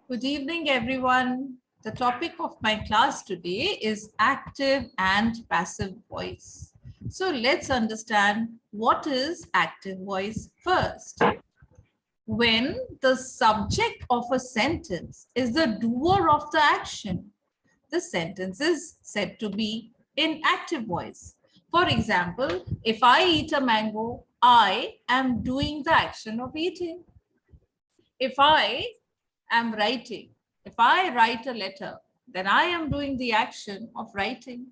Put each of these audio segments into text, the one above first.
Good evening, everyone. The topic of my class today is active and passive voice. So let's understand what is active voice first. When the subject of a sentence is the doer of the action, the sentence is said to be in active voice. For example, if I eat a mango, I am doing the action of eating. If I am writing, if I write a letter, then I am doing the action of writing.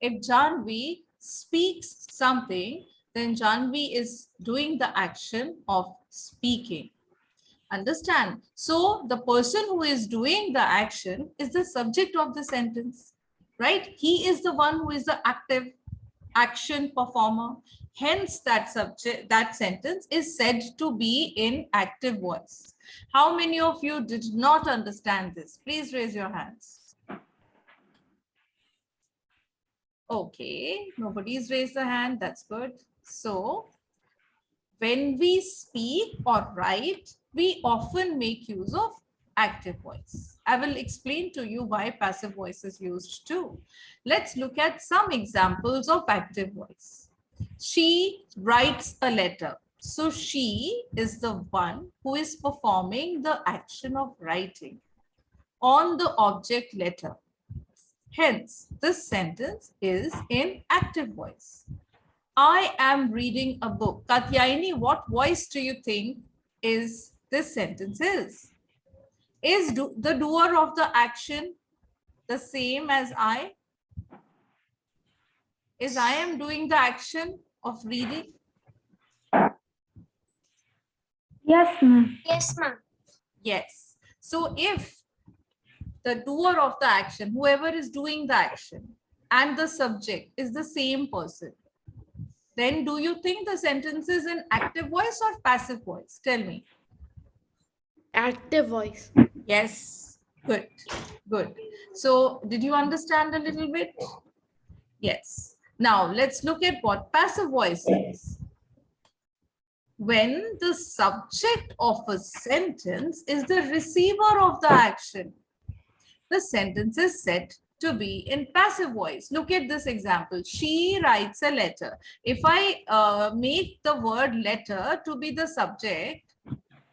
If Janvi speaks something, then Janvi is doing the action of speaking. Understand? So the person who is doing the action is the subject of the sentence, right? He is the one who is the active action performer. Hence, that sentence is said to be in active voice. How many of you did not understand this? Please raise your hands. Okay, nobody's raised the hand. That's good. So, when we speak or write, we often make use of active voice. I will explain to you why passive voice is used too. Let's look at some examples of active voice. She writes a letter. So she is the one who is performing the action of writing on the object letter. Hence, this sentence is in active voice. I am reading a book. Katyayani, what voice do you think is this sentence is? Is the doer of the action the same as I? Is I am doing the action of reading? Yes, ma'am. Yes, ma'am. Yes. So if the doer of the action, whoever is doing the action, and the subject is the same person, then do you think the sentence is in active voice or passive voice? Tell me. Active voice. Yes, good, good. So did you understand a little bit? Yes. Now let's look at what passive voice is. When the subject of a sentence is the receiver of the action, the sentence is said to be in passive voice. Look at this example. She writes a letter. If I make the word letter to be the subject,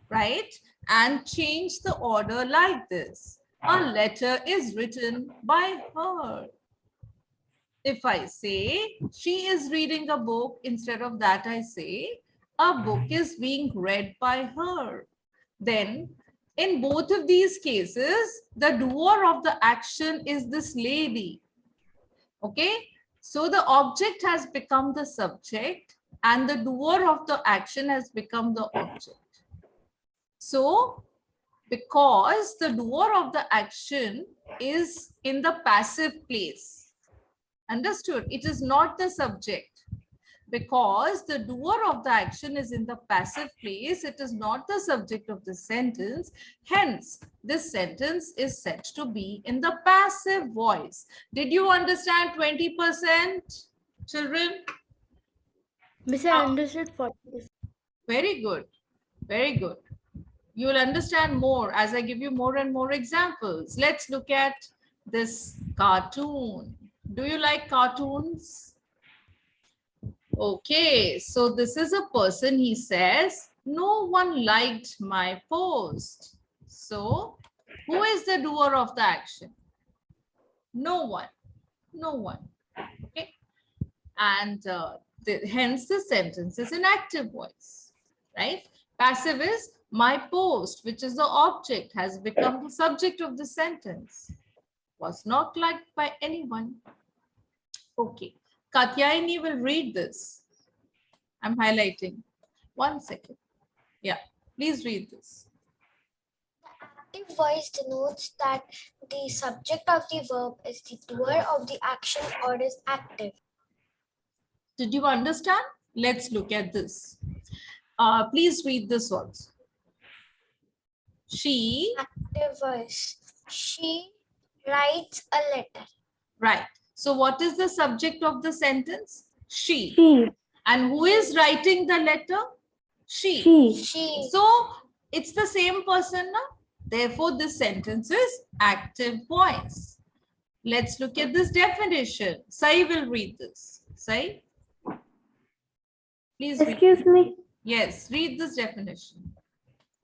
right, and change the order like this, a letter is written by her. If I say she is reading a book, instead of that I say a book is being read by her. Then in both of these cases, the doer of the action is this lady. Okay, so the object has become the subject and the doer of the action has become the object. So because the doer of the action is in the passive place, understood? It is not the subject. Because the doer of the action is in the passive place, it is not the subject of the sentence. Hence, this sentence is said to be in the passive voice. Did you understand 20%, children? Miss, I understood 40%. Very good. Very good. You will understand more as I give you more and more examples. Let's look at this cartoon. Do you like cartoons? Okay, so this is a person, he says, no one liked my post. So, who is the doer of the action? No one. No one. Okay. And hence the sentence is in active voice, right? Passive is my post, which is the object, has become the subject of the sentence. Was not liked by anyone. Okay. Katyayani will read this. I'm highlighting. 1 second. Yeah, please read this. Active voice denotes that the subject of the verb is the doer of the action or is active. Did you understand? Let's look at this. Please read this also. She. Active voice. She writes a letter. Right. So what is the subject of the sentence? She. She. And who is writing the letter? She. She. She. So it's the same person, no? Therefore, this sentence is active voice. Let's look at this definition. Sai will read this. Sai, please read. Excuse me. Yes, read this definition.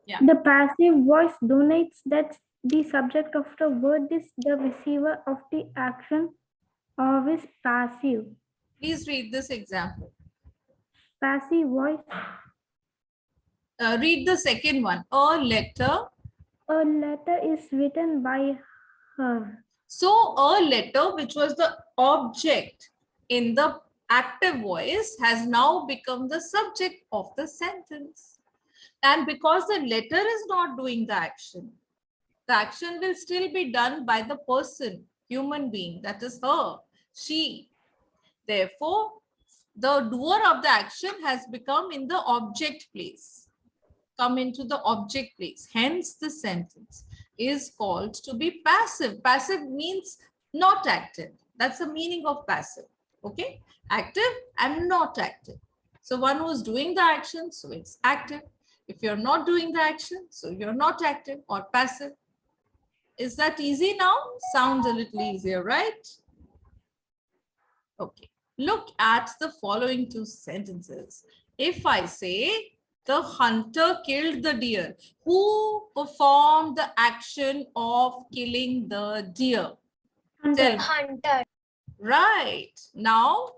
Yeah. The passive voice donates that the subject of the word is the receiver of the action or is passive. Please read this example. Passive voice. Read the second one. A letter. A letter is written by her. So a letter, which was the object in the active voice, has now become the subject of the sentence. And because the letter is not doing the action will still be done by the person, human being, that is her, she. Therefore, the doer of the action has become in the object place, come into the object place. Hence, the sentence is called to be passive. Passive means not active. That's the meaning of passive. Okay, active and not active. So one who is doing the action, so it's active. If you're not doing the action, so you're not active or passive. Is that easy now? Sounds a little easier, right? Okay, look at the following two sentences. If I say, the hunter killed the deer, who performed the action of killing the deer? Tell me. Hunter. Right. Now,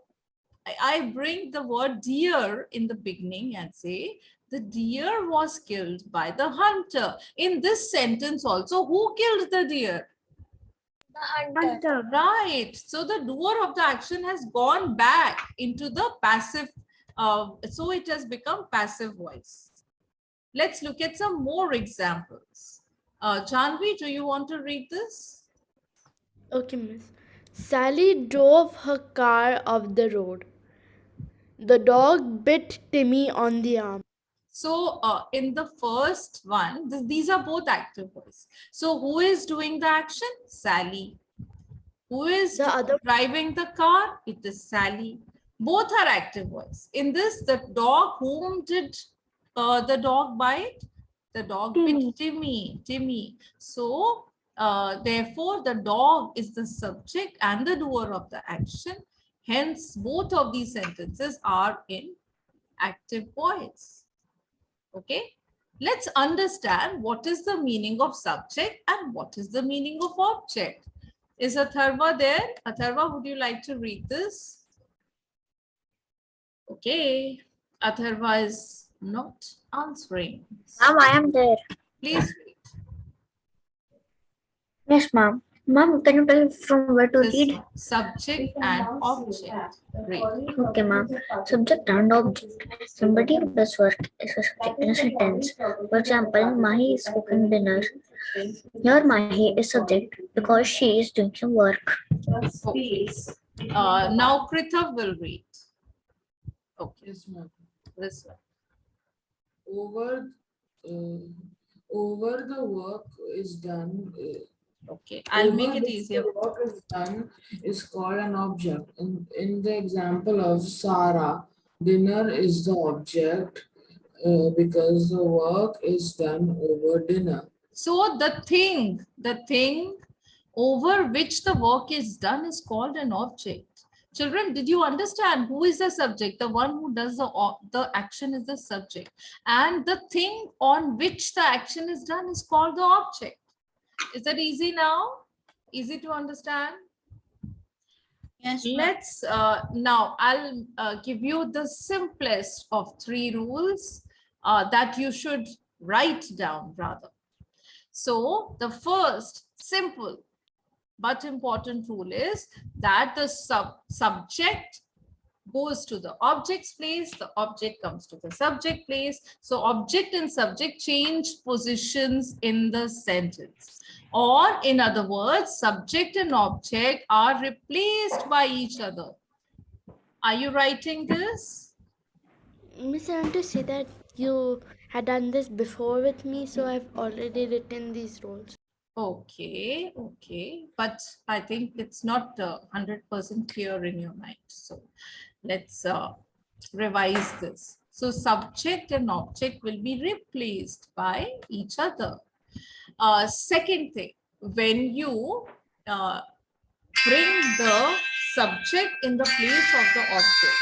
I bring the word deer in the beginning and say, the deer was killed by the hunter. In this sentence also, who killed the deer? The hunter. Hunter. Right. So the doer of the action has gone back into the passive. So it has become passive voice. Let's look at some more examples. Janvi, do you want to read this? Okay, miss. Sally drove her car off the road. The dog bit Timmy on the arm. So in the first one, these are both active voice. So who is doing the action? Sally. Who is driving the car? It is Sally. Both are active voice. In this, the dog, whom did the dog bite? The dog bit Timmy. So therefore, the dog is the subject and the doer of the action. Hence, both of these sentences are in active voice. Okay, let's understand what is the meaning of subject and what is the meaning of object. Is Atharva there? Atharva, would you like to read this? Okay, Atharva is not answering. Ma'am, I am there. Please read. Yes, ma'am. Ma'am, can you tell from where to This read? one, subject and object. Read. Okay, ma'am. Subject and object. Somebody who does work is a subject in a sentence. For example, Mahi is cooking dinner. Here, Mahi is subject because she is doing some work. Okay. Now Kritav will read. Okay. Yes, ma'am. This one. Over the work is done. Okay, I'll make over it which easier. The work is done is called an object. In the example of Sarah, dinner is the object because the work is done over dinner. So the thing over which the work is done is called an object. Children, did you understand who is the subject? The one who does the action is the subject. And the thing on which the action is done is called the object. Is that easy now? Easy to understand? Yes. Let's now I'll give you the simplest of 3 rules that you should write down rather. So the first simple but important rule is that the subject goes to the object's place, the object comes to the subject place. So object and subject change positions in the sentence. Or in other words, subject and object are replaced by each other. Are you writing this? Miss, I want to say that you had done this before with me, so I've already written these roles. Okay. But I think it's not 100% clear in your mind. So let's revise this. So subject and object will be replaced by each other. Second thing, when you bring the subject in the place of the object,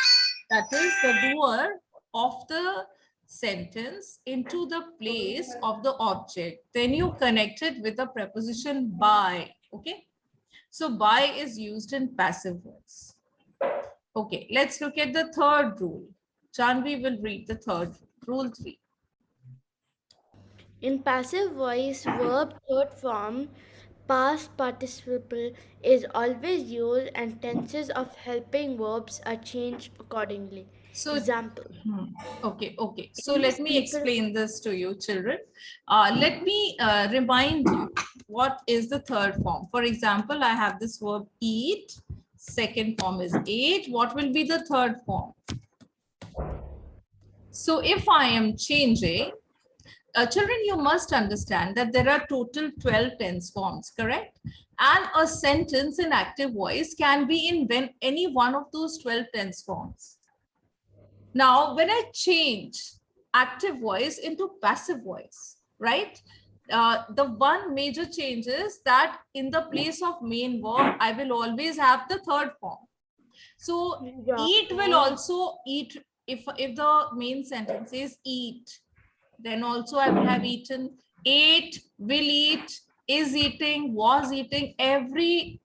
that is the doer of the sentence into the place of the object, then you connect it with the preposition by. Okay, so by is used in passive voice. Okay, let's look at the third rule. Janvi will read the third rule 3. In passive voice, verb third form, past participle, is always used and tenses of helping verbs are changed accordingly. So, Example. okay. So In the let me speaker. explain this to you, children. Let me remind you what is the third form. For example, I have this verb eat. Second form is ate. What will be the third form? So if I am changing, children, you must understand that there are total 12 tense forms, correct? And a sentence in active voice can be in any one of those 12 tense forms. Now, when I change active voice into passive voice, right? The one major change is that in the place of main verb, I will always have the third form. So Yeah. eat will also eat. If the main sentence is eat, then also I will have eaten. Ate, will eat, is eating, was eating. Every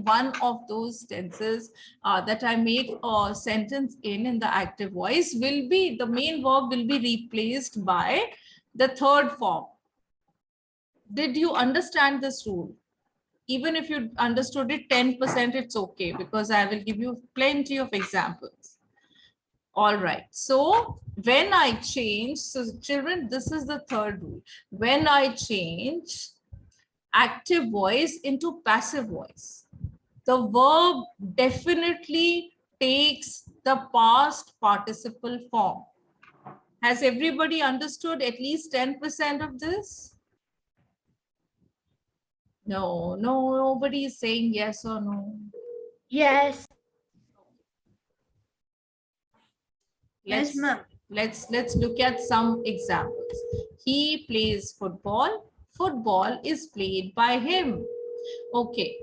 one of those tenses that I make a sentence in the active voice will be, the main verb will be replaced by the third form. Did you understand this rule? Even if you understood it 10%, it's okay, because I will give you plenty of examples. All right. So when I change, so children, this is the third rule. When I change active voice into passive voice, the verb definitely takes the past participle form. Has everybody understood at least 10% of this? No, nobody is saying yes or no. Yes. Yes, ma'am. Let's look at some examples. He plays football. Football is played by him. Okay.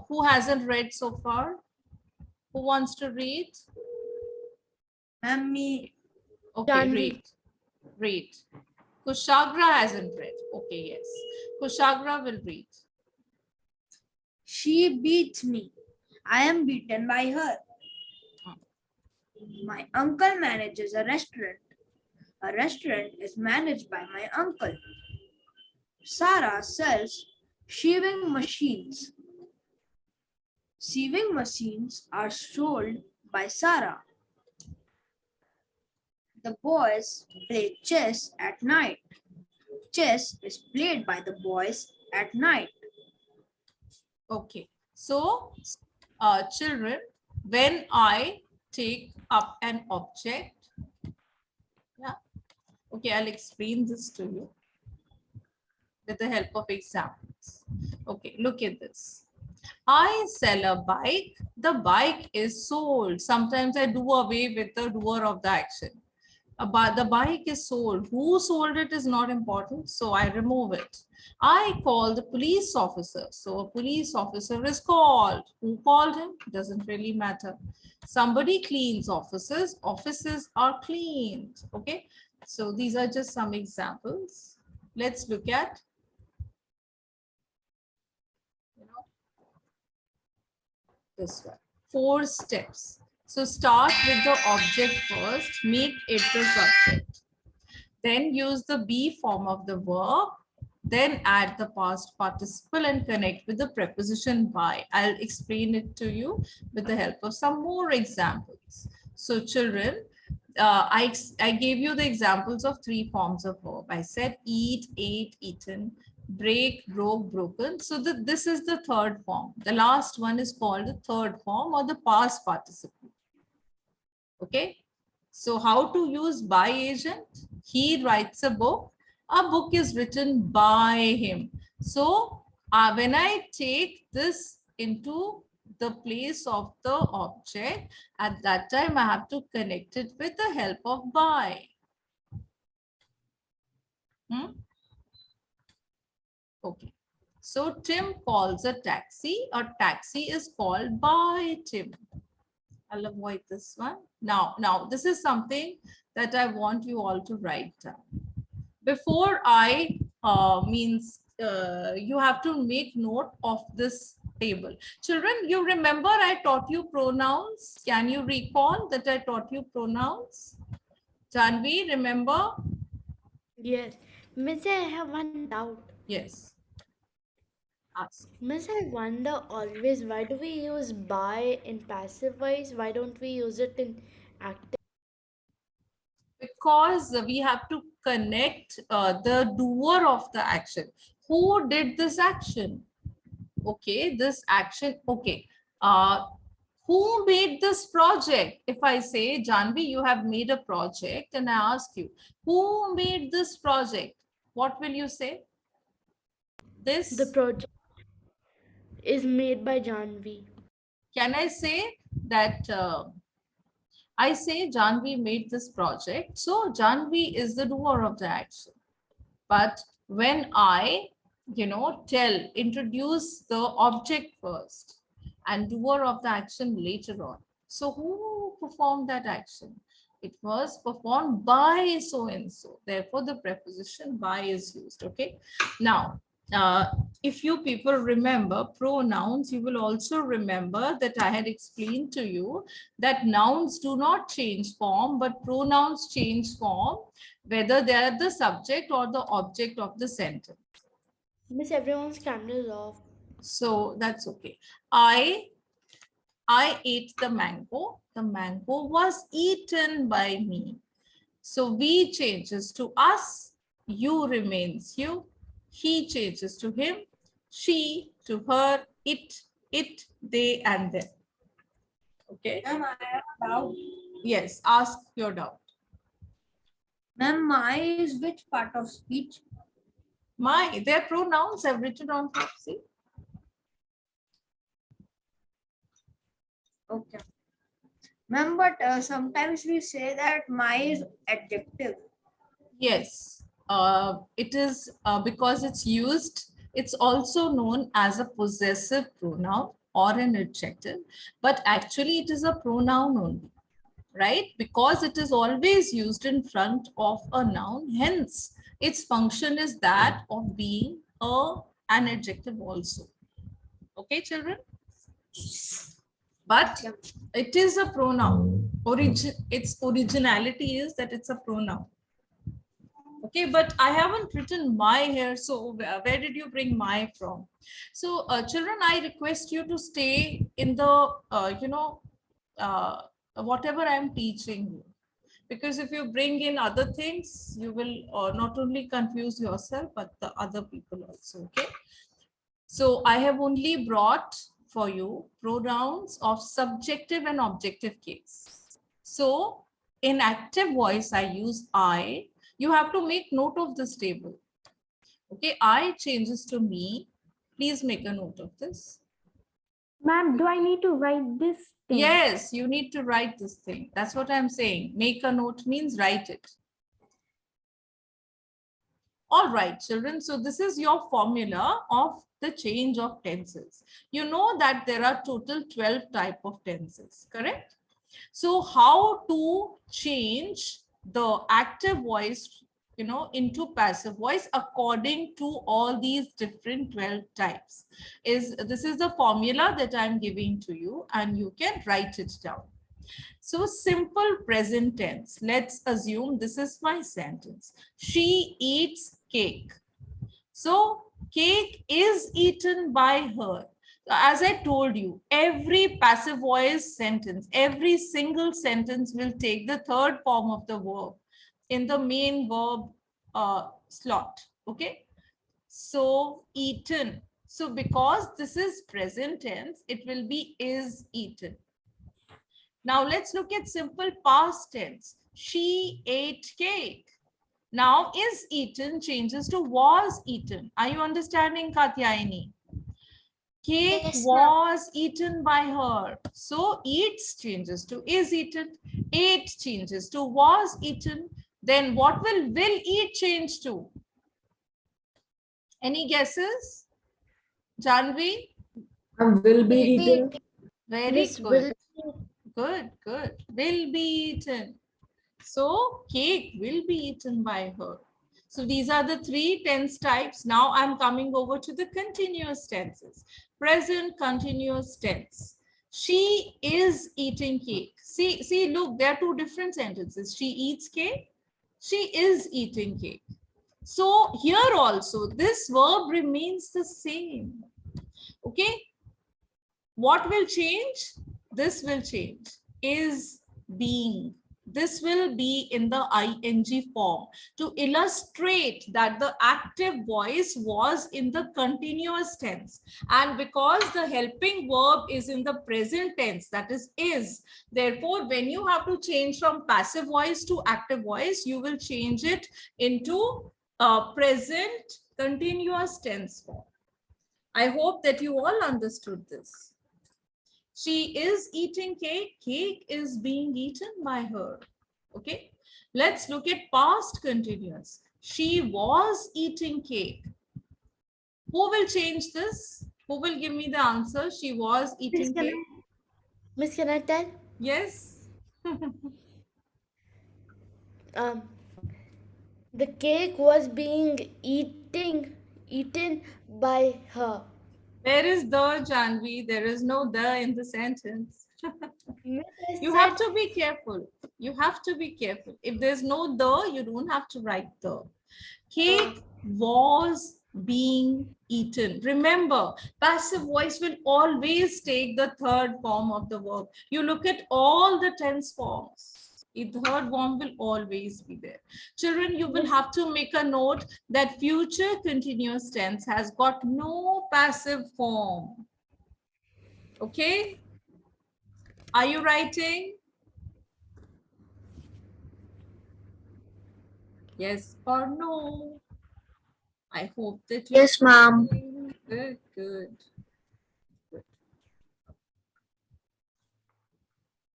Who hasn't read so far? Who wants to read? Ma'am, me. Okay, Janvi. read. Kushagra hasn't read. Okay, yes. Kushagra will read. She beats me. I am beaten by her. My uncle manages a restaurant. A restaurant is managed by my uncle. Sarah sells sewing machines. Sewing machines are sold by Sarah. The boys play chess at night. Chess is played by the boys at night. Okay. So, children, when I take up an object, yeah. Okay, I'll explain this to you with the help of examples. Okay, look at this. I sell a bike. The bike is sold. Sometimes I do away with the doer of the action. But the bike is sold. Who sold it is not important, so I remove it. I call the police officer. So a police officer is called. Who called him? Doesn't really matter. Somebody cleans offices. Offices are cleaned. Okay. So these are just some examples. Let's look at, this one. 4 steps. So start with the object first, make it the subject. Then use the be form of the verb. Then add the past participle and connect with the preposition by. I'll explain it to you with the help of some more examples. So children, I gave you the examples of 3 forms of verb. I said eat, ate, eaten, break, broke, broken. So this is the third form. The last one is called the third form or the past participle. Okay. So how to use by agent? He writes a book. A book is written by him. So when I take this into the place of the object, at that time I have to connect it with the help of by. Okay. So Tim calls a taxi. A taxi is called by Tim. I'll avoid this one. Now this is something that I want you all to write down. Before I you have to make note of this table. Children, you remember I taught you pronouns. Can you recall that I taught you pronouns? Janvi, remember? Yes. Miss, I have one doubt. Yes. Ask. Miss, I wonder always why do we use by in passive voice? Why don't we use it in active? Because we have to connect the doer of the action. Who did this action? Okay, this action. Okay. Who made this project? If I say, Janvi, you have made a project, and I ask you, who made this project? What will you say? The This. project is made by Janvi. Can I say that? I say Janvi made this project. So Janvi is the doer of the action. But when I, introduce the object first and doer of the action later on. So who performed that action? It was performed by so and so. Therefore, the preposition by is used. Okay. Now, uh, if you people remember pronouns, you will also remember that I had explained to you that nouns do not change form, but pronouns change form whether they are the subject or the object of the sentence. Miss, everyone's camera is off. So that's okay. I ate the mango. The mango was eaten by me. So we changes to us. You remains you. He changes to him. She to her. It, they, and them. Okay. Ma'am, I have a doubt. Yes. Ask your doubt. Ma'am, my is which part of speech? My, their pronouns have written on top. See. Okay. Ma'am, but sometimes we say that my is adjective. Yes, it is because it's used. It's also known as a possessive pronoun or an adjective, but actually it is a pronoun only, right? Because it is always used in front of a noun. Hence, its function is that of being an adjective also. Okay, children? But it is a pronoun. Its originality is that it's a pronoun. Okay, but I haven't written my here. So where did you bring my from? So children, I request you to stay in the, whatever I'm teaching you. Because if you bring in other things, you will not only confuse yourself, but the other people also, okay? So I have only brought for you pronouns of subjective and objective case. So in active voice, I use I. You have to make note of this table. Okay, I changes to me. Please make a note of this. Ma'am, do I need to write this thing? Yes, you need to write this thing. That's what I'm saying. Make a note means write it. All right, children. So this is your formula of the change of tenses. You know that there are total 12 type of tenses, correct? So how to change the active voice, into passive voice according to all these different 12 types this is the formula that I'm giving to you, and you can write it down. So simple present tense. Let's assume this is my sentence. She eats cake. So cake is eaten by her. As I told you, every passive voice sentence, every single sentence will take the third form of the verb in the main verb slot. Okay. So eaten. So because this is present tense, it will be is eaten. Now let's look at simple past tense. She ate cake. Now is eaten changes to was eaten. Are you understanding, Katyayani? Cake Yes, was eaten by her. So eats changes to is eaten. Ate changes to was eaten. Then what will eat change to? Any guesses? Janvi? Will be eaten. Very Miss good. will Good, good. Will be eaten. So cake will be eaten by her. So these are the three tense types. Now I'm coming over to the continuous tenses. Present continuous tense. She is eating cake. See, look, there are two different sentences. She eats cake. She is eating cake. So here also, this verb remains the same. Okay. What will change? This will change. Is being. This will be in the ing form to illustrate that the active voice was in the continuous tense. And because the helping verb is in the present tense, that is, therefore, when you have to change from passive voice to active voice, you will change it into present continuous tense form. I hope that you all understood this. She is eating cake. Cake is being eaten by her. Okay. Let's look at past continuous. She was eating cake. Who will change this? Who will give me the answer? She was eating cake. Miss, can I tell? Yes. Um, the cake was being eaten by her. Where is the, Janvi? There is no the in the sentence. Miss, I You have said to be careful. You have to be careful. If there's no the, you don't have to write the. Cake was being eaten. Remember, passive voice will always take the third form of the verb. You look at all the tense forms. The third form will always be there. Children, you will have to make a note that future continuous tense has got no passive form. Okay? Are you writing? Yes or no? I hope that you. Yes, ma'am. Good, good.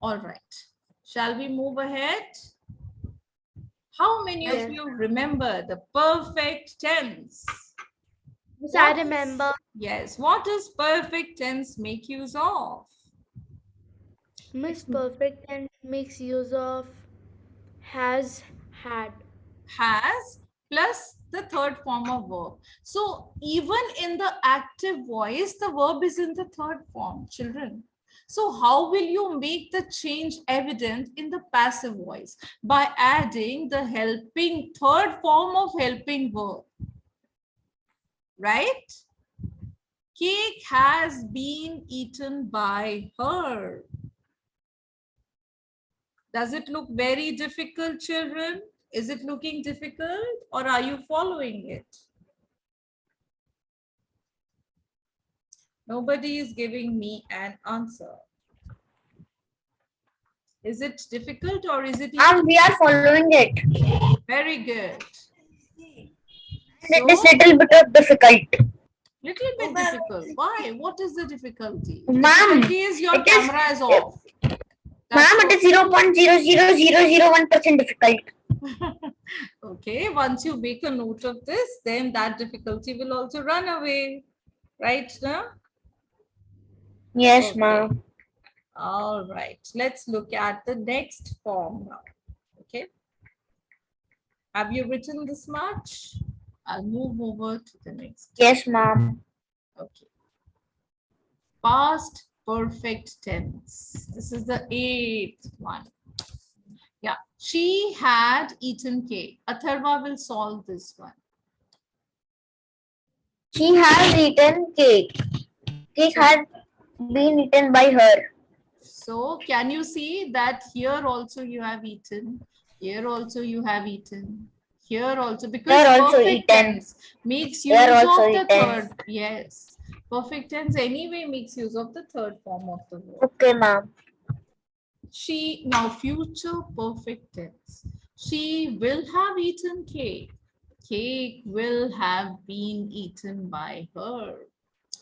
All right. Shall we move ahead? How many of you remember the perfect tense? Miss, I remember. Yes. What does perfect tense make use of? Miss Perfect Tense makes use of has, had. Has plus the third form of verb. So even in the active voice, the verb is in the third form, children. So how will you make the change evident in the passive voice? By adding the helping third form of helping verb, right? Cake has been eaten by her. Does it look very difficult, children? Is it looking difficult or are you following it? Nobody is giving me an answer. Is it difficult or is it easy? We are following it. Very good. It is So, little bit of difficult. little bit difficult. Why? What is the difficulty? Ma'am, Difficulty is your it is- camera is off. Ma'am, it is 0.00001% difficult. Okay, once you make a note of this, then that difficulty will also run away. Right now? Yes, Okay. ma'am. All right. Let's look at the next form now. Okay. Have you written this much? I'll move over to the next. Yes, ma'am. Okay. Past perfect tense. This is the 8th one. Yeah. She had eaten cake. Atharva will solve this one. She has eaten cake. Cake had been eaten by her. So can you see that here also you have eaten, here also you have eaten, here also, because Here also perfect eaten. tense makes use Here of also the eaten. third. Yes, perfect tense anyway makes use of the third form of the verb. Okay, ma'am. She, now future perfect tense. She will have eaten cake. Cake will have been eaten by her.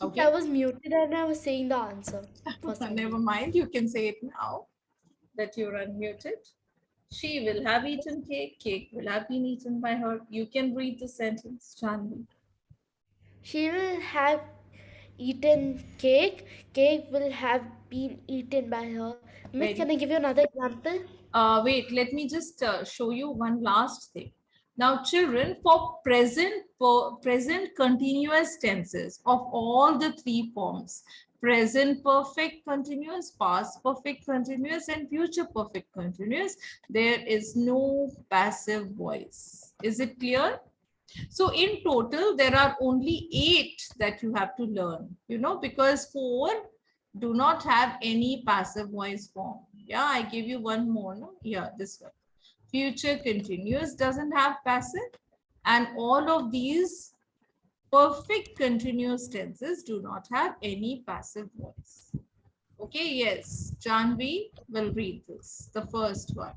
Okay. I was muted and I was saying the answer. For some Never reason. mind, you can say it now that you're unmuted. She will have eaten cake. Cake will have been eaten by her. You can read the sentence, Chandni. She will have eaten cake. Cake will have been eaten by her. Miss, Very. can I give you another example? Wait, let me just show you one last thing. Now, children, for present continuous tenses of all the three forms, present perfect continuous, past perfect continuous, and future perfect continuous, there is no passive voice. Is it clear? So in total, there are only 8 that you have to learn, because 4 do not have any passive voice form. Yeah, I give you one more. No? Yeah, this one. Future continuous doesn't have passive, and all of these perfect continuous tenses do not have any passive voice. Okay, yes, Janvi will read this, the first one.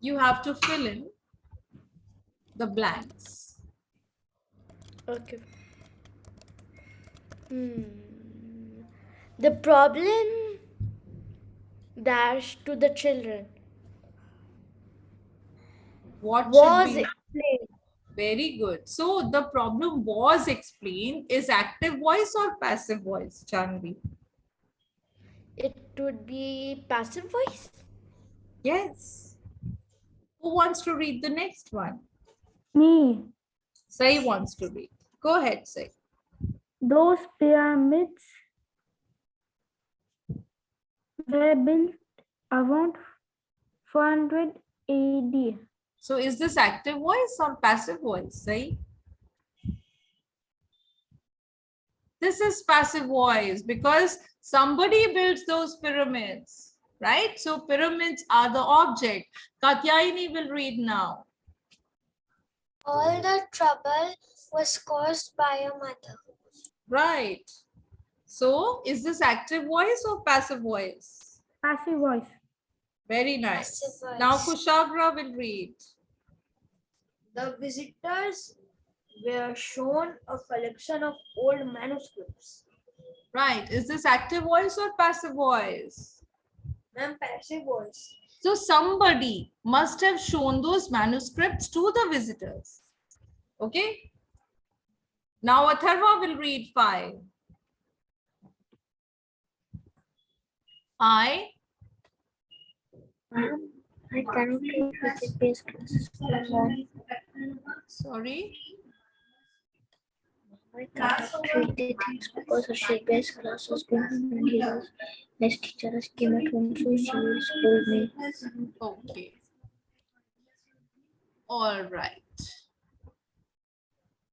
You have to fill in the blanks. Okay. Hmm. The problem dash to the children What should was be? explained. Very good. So the problem was explained is active voice or passive voice, Janvi? It would be passive voice. Yes. Who wants to read the next one? Me. Sai wants to read. Go ahead, Sai. Those pyramids were built around 400 AD. So is this active voice or passive voice, Sai? This is passive voice because somebody built those pyramids, right? So pyramids are the object. Katyayani will read now. All the trouble was caused by your mother. Right. So is this active voice or passive voice? Passive voice. Very nice. Passive voice. Now Kushagra will read. The visitors were shown a collection of old manuscripts. Right. Is this active voice or passive voice? Ma'am, passive voice. So somebody must have shown those manuscripts to the visitors. Okay. Now Atharva will read 5. I I cannot take visit-based classes for long. sorry. I cannot read the things because her sheet-based class was going on and he was less teacher came at home, so she will scold me. Okay. All right.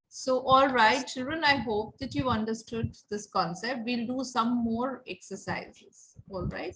So, all right, children, I hope that you understood this concept. We'll do some more exercises. All right.